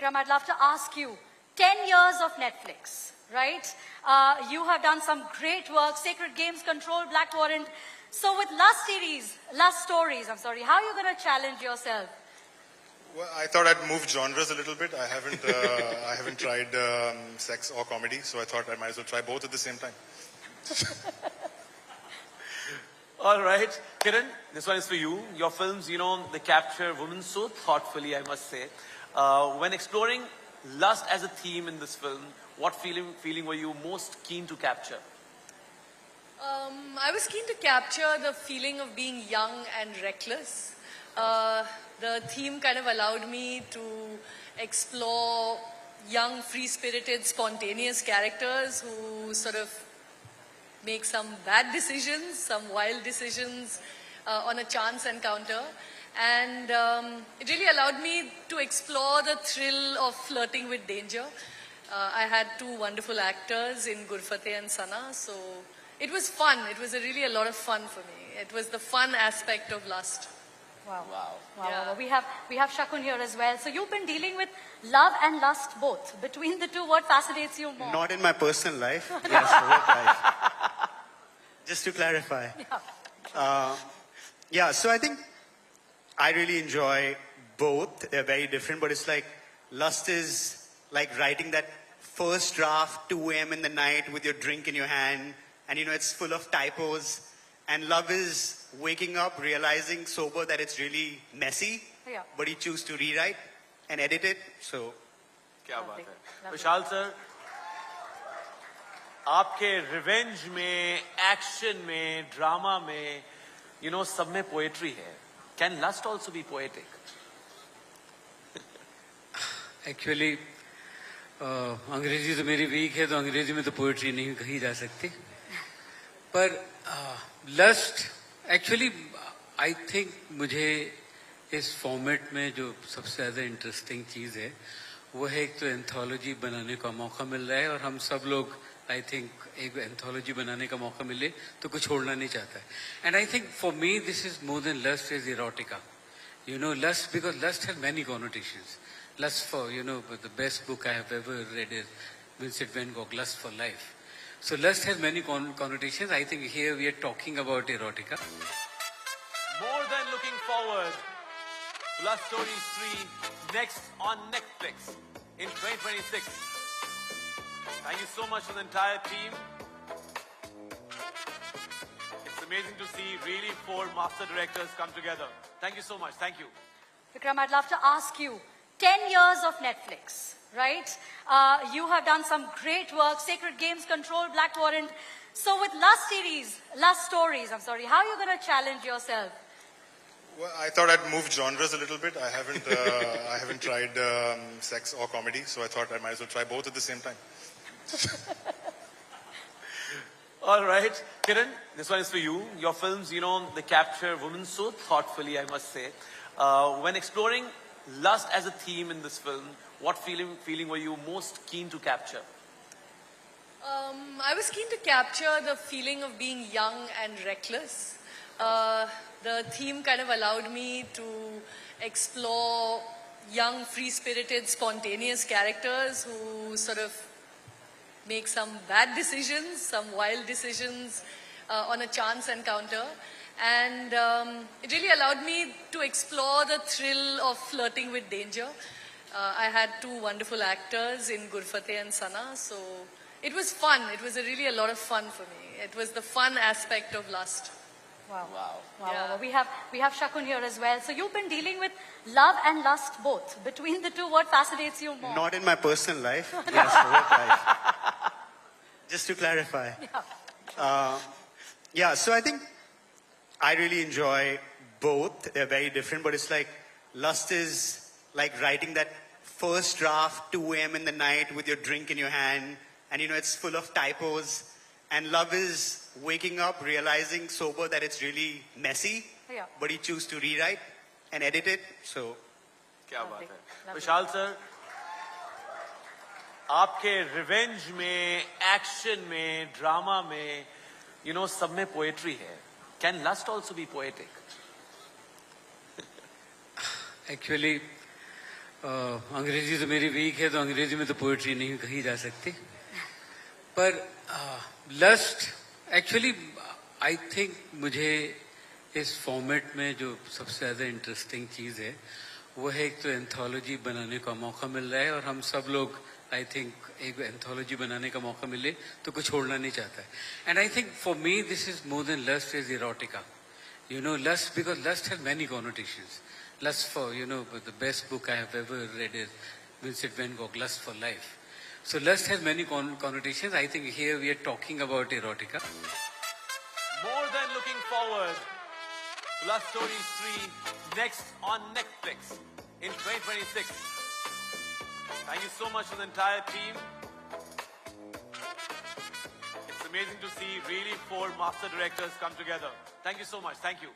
Vikram, I'd love to ask you, 10 years of Netflix, right? You have done some great work, Sacred Games, Control, Black Warrant. So with Lust Stories, how are you going to challenge yourself? Well, I thought I'd move genres a little bit. I haven't tried sex or comedy, so I thought I might as well try both at the same time. All right, Kiran, this one is for you. Your films, they capture women so thoughtfully, I must say. When exploring lust as a theme in this film, what feeling were you most keen to capture? I was keen to capture the feeling of being young and reckless. The theme kind of allowed me to explore young, free-spirited, spontaneous characters who sort of make some bad decisions, some wild decisions on a chance encounter. And it really allowed me to explore the thrill of flirting with danger. I had two wonderful actors in Gurfateh and Sana, so it was fun. It was really a lot of fun for me. It was the fun aspect of Lust. Wow. Yeah. We have Shakun here as well. So you've been dealing with love and lust both. Between the two, what fascinates you more? Not in my personal life. Yes, work life. Just to clarify. Yeah. So I think I really enjoy both. They're very different, but it's like lust is like writing that first draft 2 a.m. in the night with your drink in your hand, and it's full of typos. And love is waking up, realizing sober that it's really messy, but you choose to rewrite and edit it. So, क्या बात है? विशाल sir, आपके revenge में, action में, drama में, सब में poetry है. Can lust also be poetic? Actually, अंग्रेजी तो मेरी वीक है, तो अंग्रेजी में तो पोएट्री नहीं कही जा सकती. पर लस्ट एक्चुअली आई थिंक मुझे इस फॉर्मेट में जो सबसे ज़्यादा इंटरेस्टिंग चीज़ है वो है एक तो एंथोलॉजी बनाने का मौका मिल रहा है, और हम सब लोग आई थिंक एक एंथोलॉजी बनाने का मौका मिले तो कुछ छोड़ना नहीं चाहता है. And I think for me this is more than lust is erotica. Lust because lust has many connotations. Lust for the best book I have ever read is Vincent Van Gogh, lust for life. So lust has many connotations. I think here we are talking about erotica. More than looking forward, Lust Stories 3 next on Netflix in 2026. Thank you so much to the entire team. It's amazing to see really 4 master directors come together. Thank you so much. Thank you. Vikram, I'd love to ask you, 10 years of Netflix, right? You have done some great work, Sacred Games, Control, Black Warrant. So with Lust Stories, how are you going to challenge yourself? Well, I thought I'd move genres a little bit. I haven't tried sex or comedy, so I thought I might as well try both at the same time. All right, Kiran, this one is for you. Your films, they capture women so thoughtfully, I must say. When exploring lust as a theme in this film, what feeling were you most keen to capture? I was keen to capture the feeling of being young and reckless. The theme kind of allowed me to explore young, free-spirited, spontaneous characters who sort of make some bad decisions, some wild decisions on a chance encounter. And it really allowed me to explore the thrill of flirting with danger. I had two wonderful actors in Gurfateh and Sana, so it was fun. It was really a lot of fun for me. It was the fun aspect of Lust. Wow. Yeah. We have Shakun here as well. So you've been dealing with love and lust both. Between the two, what fascinates you more? Not in my personal life. Yes, work life. Just to clarify. So I think I really enjoy both. They're very different, but it's like lust is like writing that first draft 2 a.m. in the night with your drink in your hand, and it's full of typos. And love is waking up, realizing sober that it's really messy, but you choose to rewrite and edit it. So, क्या बात है? विशाल sir, आपके revenge में, action में, drama में, सब में poetry है. Can lust also be poetic? Actually, अंग्रेजी तो मेरी वीक है, तो अंग्रेजी में तो पोएट्री नहीं कही जा सकती. पर लस्ट एक्चुअली आई थिंक मुझे इस फॉर्मेट में जो सबसे ज्यादा इंटरेस्टिंग चीज है वो है एक तो एंथोलॉजी बनाने का मौका मिल रहा है, और हम सब लोग आई थिंक एक एंथोलॉजी बनाने का मौका मिले तो कुछ छोड़ना नहीं चाहता है. And I think for me this is more than lust is erotica. You know, lust, because lust has many connotations. Lust for, you know, the best book I have ever read is Vincent van Gogh, Lust for Life. So lust has many connotations. I think here we are talking about erotica. More than looking forward, Lust Stories 3 next on Netflix in 2026. Thank you so much to the entire team. It's amazing to see really 4 master directors come together. Thank you so much. Thank you.